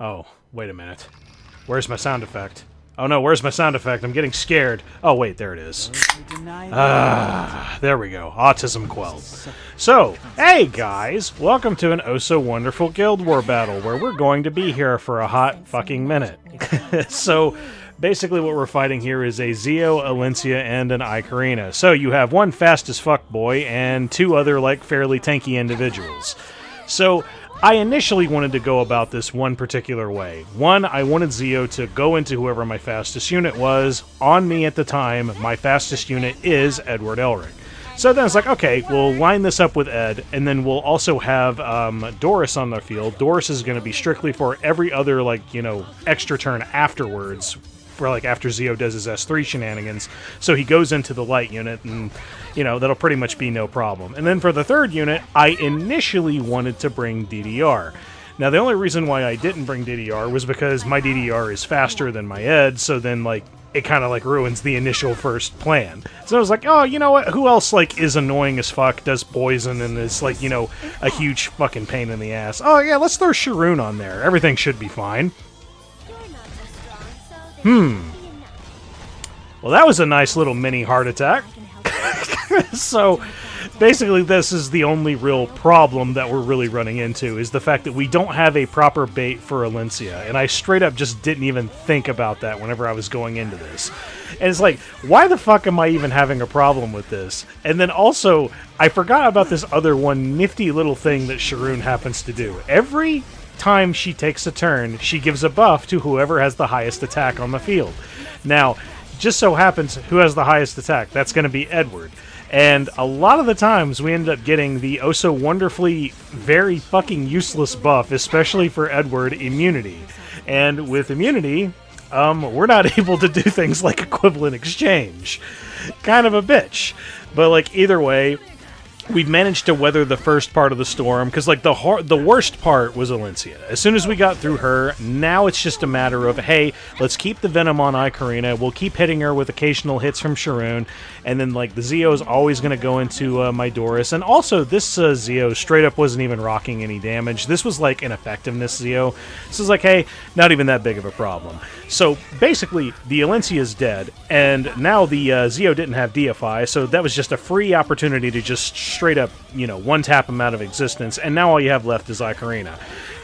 Oh, wait a minute. Where's my sound effect? Oh no, where's my sound effect? I'm getting scared. Oh wait, there it is. There we go. Autism quelled. So, hey guys! Welcome to an oh-so-wonderful Guild War battle, where we're going to be here for a hot fucking minute. So, basically what we're fighting here is a Zeo, Alencia, and an ae-KARINA. So you have one fast as fuck boy, and two other, like, fairly tanky individuals. So, I initially wanted to go about this one particular way. One, I wanted Zeo to go into whoever my fastest unit was. On me at the time, my fastest unit is Edward Elric. So then it's like, okay, we'll line this up with Ed, and then we'll also have Doris on the field. Doris is going to be strictly for every other, like, you know, extra turn afterwards, for like after Zeo does his S3 shenanigans. So he goes into the light unit, and, you know, that'll pretty much be no problem. And then for the third unit, I initially wanted to bring DDR. Now, the only reason why I didn't bring DDR was because my DDR is faster than my Ed, so then, like, it kind of, like, ruins the initial first plan. So I was like, oh, you know what? Who else, like, is annoying as fuck, does poison, and is, like, you know, a huge fucking pain in the ass? Oh, yeah, let's throw Sharun on there. Everything should be fine. Well, that was a nice little mini heart attack. So, basically, this is the only real problem that we're really running into, is the fact that we don't have a proper bait for Alencia, and I straight up just didn't even think about that whenever I was going into this. And it's like, why the fuck am I even having a problem with this? And then also, I forgot about this other one nifty little thing that Sharun happens to do. Every time she takes a turn, she gives a buff to whoever has the highest attack on the field. Now, just so happens, who has the highest attack? That's going to be Edward. And a lot of the times, we end up getting the oh-so-wonderfully very fucking useless buff, especially for Edward, immunity. And with immunity, we're not able to do things like equivalent exchange. Kind of a bitch. But, like, either way, we've managed to weather the first part of the storm, because, like, the worst part was Alencia. As soon as we got through her, now it's just a matter of, hey, let's keep the venom on ae-KARINA, we'll keep hitting her with occasional hits from Sharun, and then, like, the Zeo is always going to go into my Doris. And also, this Zeo straight up wasn't even rocking any damage. This was, like, an effectiveness Zeo. This is like, hey, not even that big of a problem. So, basically, the Alencia is dead, and now the Zeo didn't have Deify, so that was just a free opportunity to just straight up, you know, one-tap him out of existence, and now all you have left is ae-KARINA.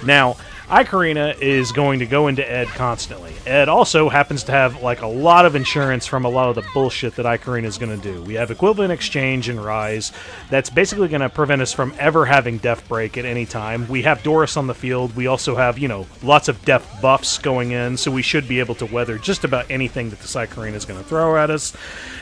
Now, ae-KARINA is going to go into Ed constantly. Ed also happens to have, like, a lot of insurance from a lot of the bullshit that ae-KARINA is going to do. We have Equivalent Exchange and Rise. That's basically going to prevent us from ever having Death Break at any time. We have Doris on the field. We also have, you know, lots of Death buffs going in, so we should be able to weather just about anything that this ae-KARINA is going to throw at us.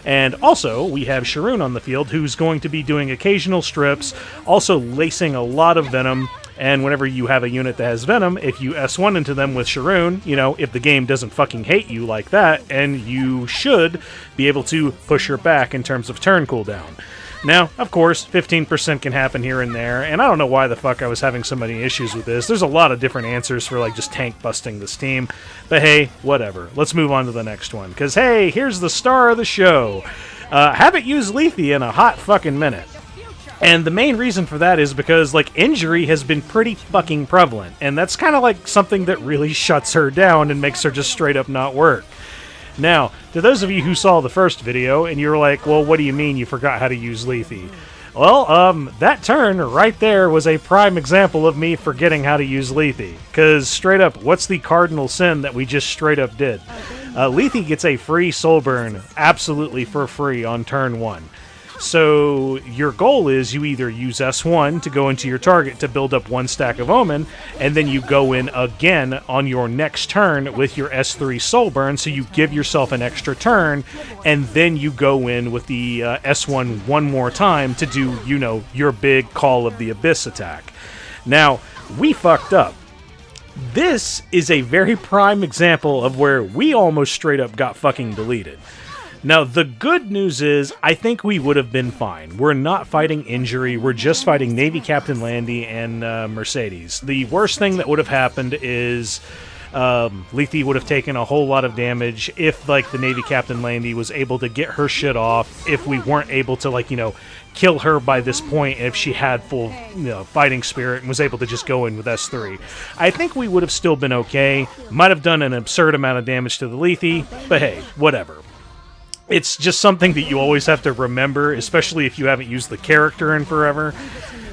And also, we have Sharun on the field, who's going to be doing occasional strips, also lacing a lot of venom. And whenever you have a unit that has venom, if you S1 into them with Sharun, you know, if the game doesn't fucking hate you like that, and you should be able to push her back in terms of turn cooldown. Now, of course, 15% can happen here and there, and I don't know why the fuck I was having so many issues with this. There's a lot of different answers for, like, just tank busting this team. But hey, whatever. Let's move on to the next one. Because, hey, here's the star of the show. Haven't used Lethe in a hot fucking minute. And the main reason for that is because, like, injury has been pretty fucking prevalent, and that's kind of like something that really shuts her down and makes her just straight up not work. Now, to those of you who saw the first video, and you were like, well, what do you mean you forgot how to use Lethe? Well, that turn right there was a prime example of me forgetting how to use Lethe. Because, straight up, what's the cardinal sin that we just straight up did? Lethe gets a free soul burn, absolutely for free, on turn 1. So your goal is you either use S1 to go into your target to build up 1 stack of Omen, and then you go in again on your next turn with your S3 Soul Burn, so you give yourself an extra turn, and then you go in with the S1 one more time to do, you know, your big Call of the Abyss attack. Now, we fucked up. This is a very prime example of where we almost straight up got fucking deleted. Now, the good news is, I think we would have been fine. We're not fighting injury, we're just fighting Navy Captain Landy and Mercedes. The worst thing that would have happened is Lethe would have taken a whole lot of damage if, like, the Navy Captain Landy was able to get her shit off, if we weren't able to, like, kill her by this point, if she had full, fighting spirit and was able to just go in with S3. I think we would have still been okay. Might have done an absurd amount of damage to the Lethe, but hey, whatever. It's just something that you always have to remember, especially if you haven't used the character in forever.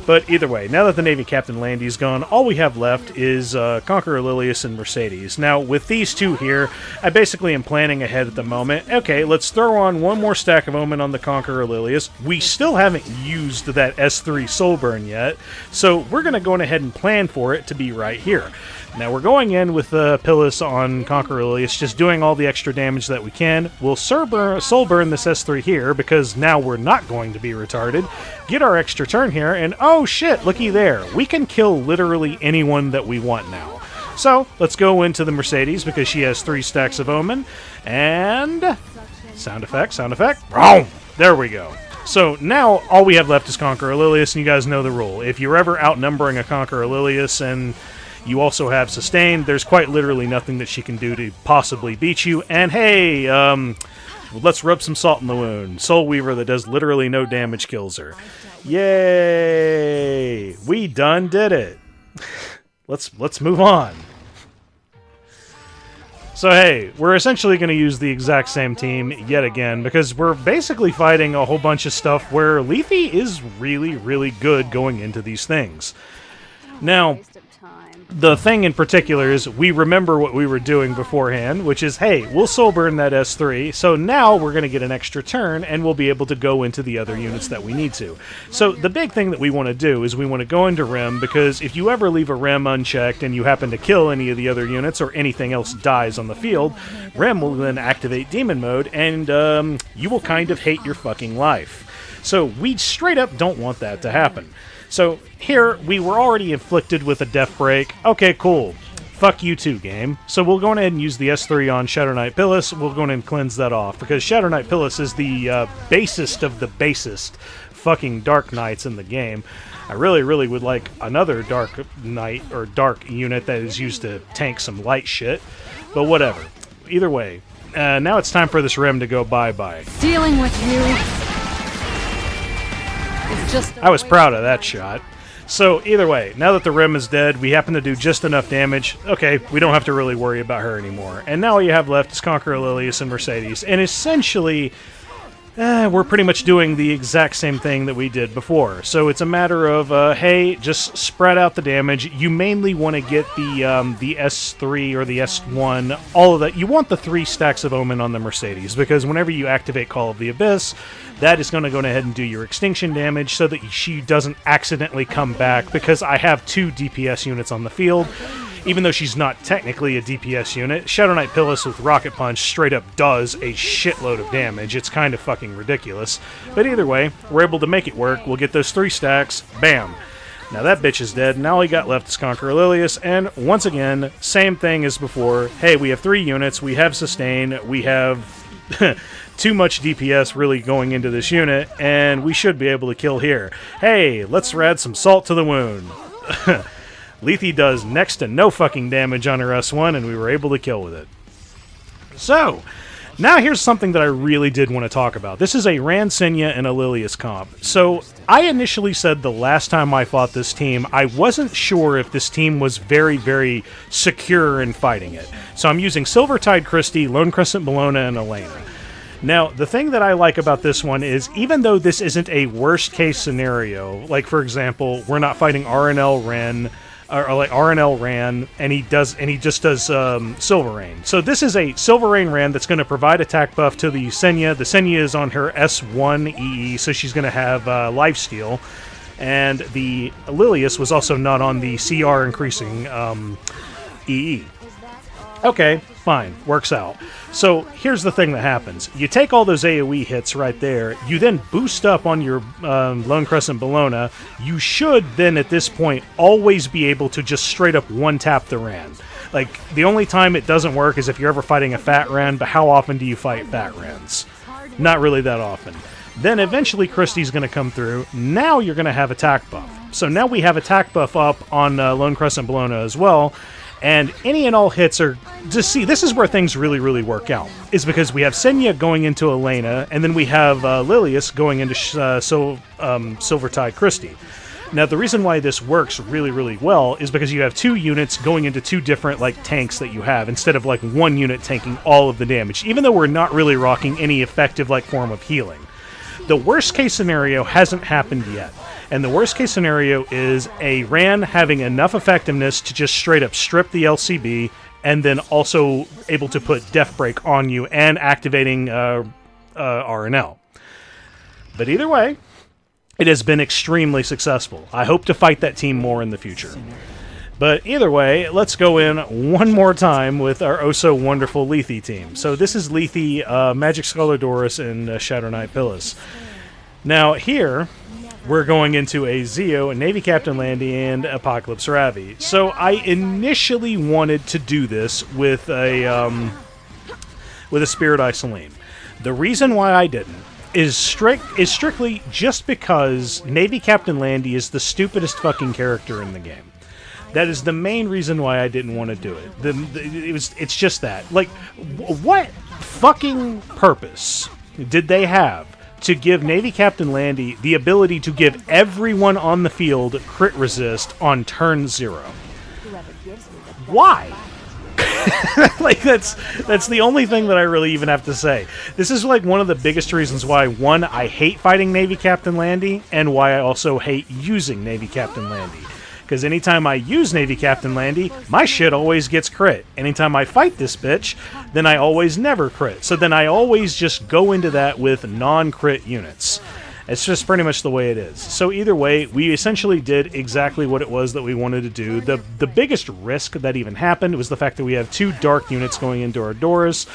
But either way, now that the Navy Captain Landy's gone, all we have left is Conqueror, Lilias, and Mercedes. Now, with these two here, I basically am planning ahead at the moment. Okay, let's throw on one more stack of Omen on the Conqueror Lilias. We still haven't used that S3 Soul Burn yet, so we're going to go ahead and plan for it to be right here. Now, we're going in with Pyllis on Conqueror Lilias, just doing all the extra damage that we can. We'll Soul Burn this S3 here, because now we're not going to be retarded. Get our extra turn here, and oh shit, looky there. We can kill literally anyone that we want now. So, let's go into the Mercedes, because she has 3 stacks of Omen, and... sound effect, sound effect. Boom! There we go. So now, all we have left is Conqueror Lilias, and you guys know the rule. If you're ever outnumbering a Conqueror Lilias, and you also have Sustained, there's quite literally nothing that she can do to possibly beat you. And hey, let's rub some salt in the wound. Soul Weaver that does literally no damage kills her. Yay! We done did it. Let's move on. So hey, we're essentially going to use the exact same team yet again, because we're basically fighting a whole bunch of stuff where Lethe is really, really good going into these things. Now, the thing in particular is we remember what we were doing beforehand, which is, hey, we'll Soul Burn that S3, so now we're going to get an extra turn, and we'll be able to go into the other units that we need to. So the big thing that we want to do is we want to go into Rem, because if you ever leave a Rem unchecked and you happen to kill any of the other units, or anything else dies on the field, Rem will then activate Demon Mode, and you will kind of hate your fucking life. So we straight up don't want that to happen. So here, we were already inflicted with a death break. Okay, cool. Fuck you too, game. So we'll go ahead and use the S3 on Shadow Knight Pyllis. We'll go ahead and cleanse that off, because Shadow Knight Pyllis is the basest of the basest fucking Dark Knights in the game. I really, really would like another Dark Knight, or Dark unit that is used to tank some light shit. But whatever. Either way, now it's time for this Rem to go bye-bye. Dealing with you. I was proud of that shot. So, either way, now that the Rem is dead, we happen to do just enough damage. Okay, we don't have to really worry about her anymore. And now all you have left is Conqueror, Lilias, and Mercedes. And essentially, we're pretty much doing the exact same thing that we did before. So it's a matter of, hey, just spread out the damage. You mainly want to get the S3 or the S1, all of that. You want the 3 stacks of Omen on the Mercedes, because whenever you activate Call of the Abyss, that is going to go ahead and do your extinction damage so that she doesn't accidentally come back, because I have 2 DPS units on the field. Even though she's not technically a DPS unit, Shadow Knight Pyllis with Rocket Punch straight up does a shitload of damage. It's kind of fucking ridiculous. But either way, we're able to make it work. We'll get those 3 stacks. Bam. Now that bitch is dead. Now all we got left is Conqueror Lilias. And once again, same thing as before. Hey, we have 3 units. We have Sustain. We have too much DPS really going into this unit. And we should be able to kill here. Hey, let's add some salt to the wound. Lethe does next to no fucking damage on her S1, and we were able to kill with it. So, now here's something that I really did want to talk about. This is a Rand Senya and a Lilias comp. So, I initially said the last time I fought this team, I wasn't sure if this team was very, very secure in fighting it. So I'm using Silvertide Christy, Lone Crescent Bellona, and Elena. Now, the thing that I like about this one is, even though this isn't a worst-case scenario, like, for example, we're not fighting RNL Ren, or like RNL Ran, and he just does Silver Rain. So this is a Silver Rain Ran that's going to provide attack buff to the Senya. The Senya is on her S1 EE, so she's going to have lifesteal. And the Lilias was also not on the CR increasing EE. Okay, fine, works out. So here's the thing that happens. You take all those AoE hits right there, you then boost up on your Lone Crescent Bellona. You should then, at this point, always be able to just straight up one-tap the Ran. Like, the only time it doesn't work is if you're ever fighting a Fat Ran, but how often do you fight Fat Rans? Not really that often. Then eventually Christy's going to come through. Now you're going to have attack buff. So now we have attack buff up on Lone Crescent Bellona as well. And any and all hits are... Just see, this is where things really, really work out. Is because we have Senya going into Elena, and then we have Lilias going into Silvertide Christy. Now, the reason why this works really, really well is because you have two units going into two different, like, tanks that you have, instead of, like, one unit tanking all of the damage, even though we're not really rocking any effective, like, form of healing. The worst-case scenario hasn't happened yet, and the worst-case scenario is a Ran having enough effectiveness to just straight-up strip the LCB, and then also able to put Death Break on you and activating RNL. But either way... It has been extremely successful. I hope to fight that team more in the future. But either way, let's go in one more time with our oh-so-wonderful Lethe team. So this is Lethe, Magic Scholar Doris, and Shadow Knight Pyllis. Now here, we're going into a Zeo, a Navy Captain Landy, and Apocalypse Ravi. So I initially wanted to do this with a Spirit Isolene. The reason why I didn't is strictly just because Navy Captain Landy is the stupidest fucking character in the game. That is the main reason why I didn't want to do it. It's just that. Like, what fucking purpose did they have to give Navy Captain Landy the ability to give everyone on the field crit resist on turn 0? Why? Like, that's the only thing that I really even have to say. This is like one of the biggest reasons why, one, I hate fighting Navy Captain Landy, and why I also hate using Navy Captain Landy. Because anytime I use Navy Captain Landy, my shit always gets crit. Anytime I fight this bitch, then I always never crit. So then I always just go into that with non-crit units. It's just pretty much the way it is. So either way, we essentially did exactly what it was that we wanted to do. The biggest risk that even happened was the fact that we have two dark units going into our Doris.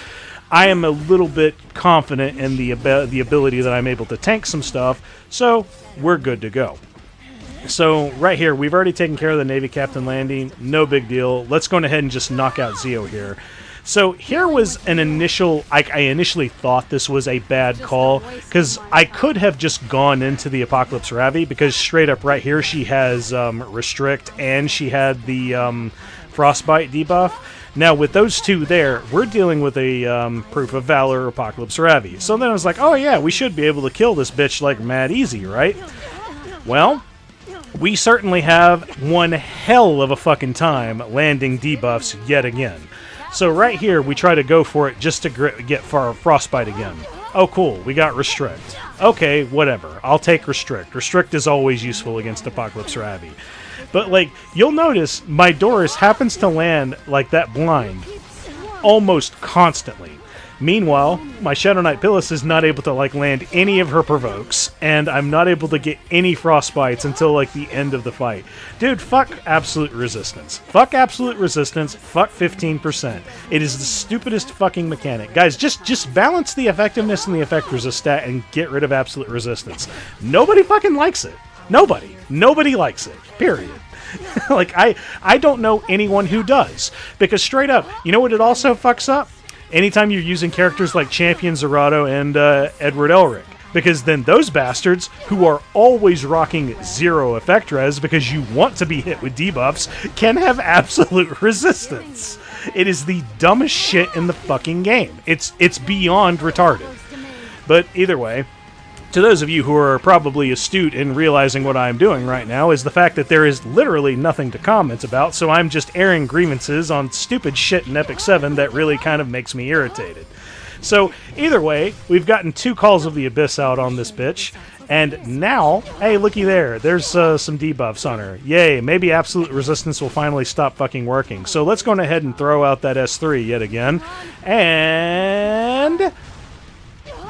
I am a little bit confident in the ability that I'm able to tank some stuff, so we're good to go. So right here, we've already taken care of the Navy Captain Landy. No big deal. Let's go ahead and just knock out Zeo here. So here was an initial... I initially thought this was a bad call, because I could have just gone into the Apocalypse Ravi, because straight up right here she has Restrict, and she had the Frostbite debuff. Now with those two there, we're dealing with a Proof of Valor Apocalypse Ravi. So then I was like, oh yeah, we should be able to kill this bitch like mad easy, right? Well... we certainly have one hell of a fucking time landing debuffs yet again. So right here, we try to go for it just to get Frostbite again. Oh, cool. We got Restrict. Okay, whatever. I'll take Restrict. Restrict is always useful against Apocalypse Ravi. But, like, you'll notice my Doris happens to land, like, that blind almost constantly. Meanwhile, my Shadow Knight Pyllis is not able to, like, land any of her provokes, and I'm not able to get any Frostbites until, like, the end of the fight. Dude, fuck Absolute Resistance. Fuck Absolute Resistance. Fuck 15%. It is the stupidest fucking mechanic. Guys, just balance the effectiveness and the effect resist stat and get rid of Absolute Resistance. Nobody fucking likes it. Nobody. Nobody likes it. Period. Like, I don't know anyone who does. Because straight up, you know what it also fucks up? Anytime you're using characters like Champion Zerato and Edward Elric. Because then those bastards, who are always rocking 0 effect res because you want to be hit with debuffs, can have absolute resistance. It is the dumbest shit in the fucking game. It's beyond retarded. But either way, to those of you who are probably astute in realizing what I'm doing right now, is the fact that there is literally nothing to comment about, so I'm just airing grievances on stupid shit in EpicEden that really kind of makes me irritated. So, either way, we've gotten 2 Calls of the Abyss out on this bitch, and now, hey, looky there, there's some debuffs on her. Yay, maybe Absolute Resistance will finally stop fucking working. So let's go ahead and throw out that S3 yet again, and...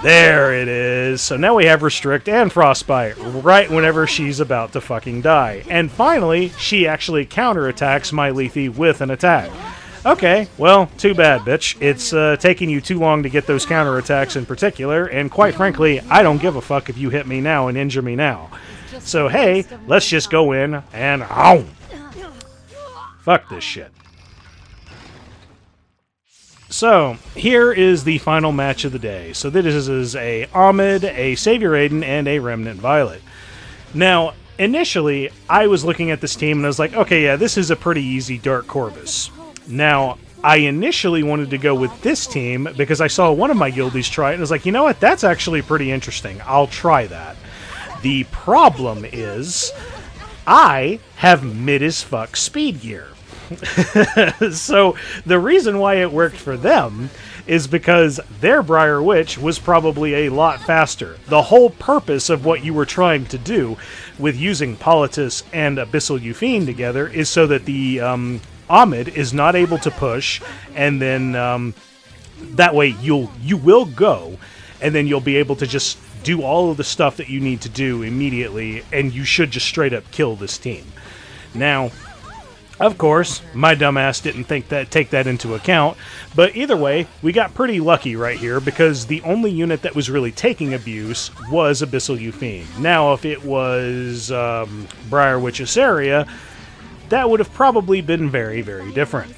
there it is. So now we have Restrict and Frostbite right whenever she's about to fucking die. And finally, she actually counterattacks my Lethe with an attack. Okay, well, too bad, bitch. It's taking you too long to get those counterattacks in particular, and quite frankly, I don't give a fuck if you hit me now and injure me now. So hey, let's just go in and... ow! Fuck this shit. So, here is the final match of the day. So this is a Ahmed, a Savior Aiden, and a Remnant Violet. Now, initially, I was looking at this team and I was like, okay, yeah, this is a pretty easy Dark Corvus. Now, I initially wanted to go with this team because I saw one of my guildies try it, and I was like, you know what, that's actually pretty interesting. I'll try that. The problem is, I have mid-as-fuck speed gear. So, the reason why it worked for them is because their Briar Witch was probably a lot faster. The whole purpose of what you were trying to do with using Politis and Abyssal Yufine together is so that the Ahmed is not able to push, and then that way you will go, and then you'll be able to just do all of the stuff that you need to do immediately, and you should just straight up kill this team. Now, of course, my dumbass didn't take that into account, but either way, we got pretty lucky right here because the only unit that was really taking abuse was Abyssal Yufine. Now, if it was Briar Witch Iseria, that would have probably been very, very different.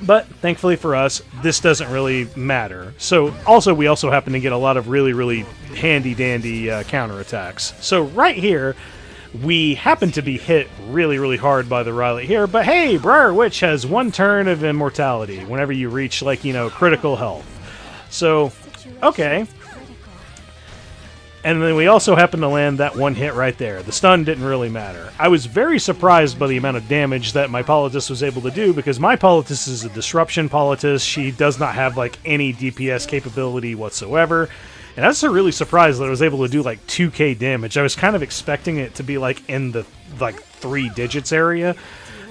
But thankfully for us, this doesn't really matter. So, we also happen to get a lot of really, really handy-dandy counterattacks. So right here, we happen to be hit really, really hard by the Rylet here, but hey, Briar Witch has 1 turn of immortality whenever you reach, like, you know, critical health. So, okay. And then we also happen to land that 1 hit right there. The stun didn't really matter. I was very surprised by the amount of damage that my Politis was able to do, because my Politis is a disruption Politis. She does not have, like, any DPS capability whatsoever. And I was really surprised that I was able to do like 2k damage. I was kind of expecting it to be like in the 3 digits area.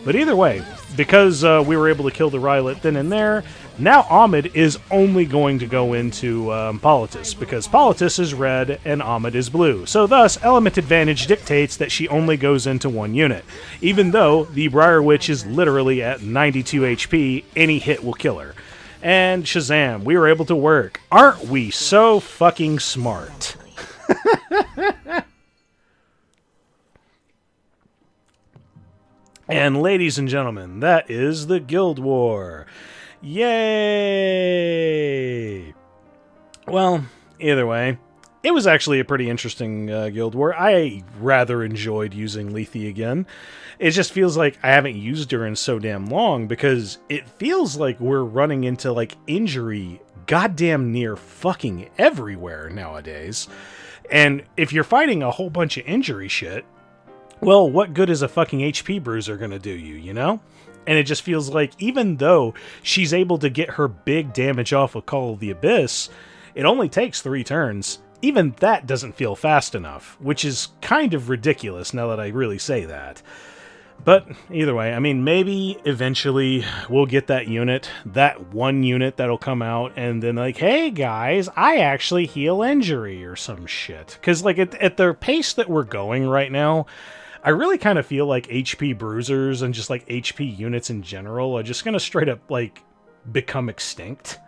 But either way, because we were able to kill the Rylet then and there, now Ahmed is only going to go into Politis, because Politis is red and Ahmed is blue. So thus, element advantage dictates that she only goes into 1 unit. Even though the Briar Witch is literally at 92 HP, any hit will kill her. And Shazam, we were able to work. Aren't we so fucking smart? And ladies and gentlemen, that is the Guild War. Yay! Well, either way, it was actually a pretty interesting Guild War. I rather enjoyed using Lethe again. It just feels like I haven't used her in so damn long, because it feels like we're running into, like, injury goddamn near fucking everywhere nowadays. And if you're fighting a whole bunch of injury shit, well, what good is a fucking HP bruiser gonna do you, you know? And it just feels like even though she's able to get her big damage off of Call of the Abyss, it only takes 3 turns. Even that doesn't feel fast enough, which is kind of ridiculous now that I really say that. But either way, I mean, maybe eventually we'll get that unit, that 1 unit that'll come out, and then like, hey guys, I actually heal injury or some shit. Because like at the pace that we're going right now, I really kind of feel like HP bruisers and just like HP units in general are just gonna straight up like become extinct.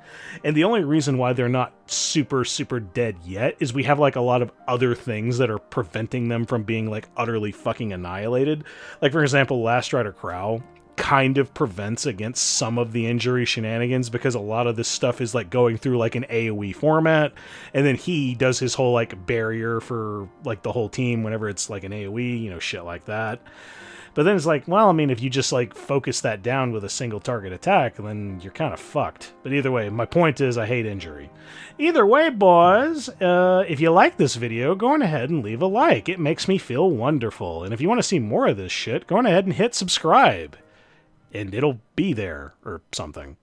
And the only reason why they're not super, super dead yet is we have, like, a lot of other things that are preventing them from being, like, utterly fucking annihilated. Like, for example, Last Rider Crow kind of prevents against some of the injury shenanigans, because a lot of this stuff is, like, going through, like, an AoE format, and then he does his whole, like, barrier for, like, the whole team whenever it's, like, an AoE, you know, shit like that. But then it's like, well, I mean, if you just, like, focus that down with a single target attack, then you're kind of fucked. But either way, my point is I hate injury. Either way, boys, if you like this video, go on ahead and leave a like. It makes me feel wonderful. And if you want to see more of this shit, go on ahead and hit subscribe. And it'll be there, or something.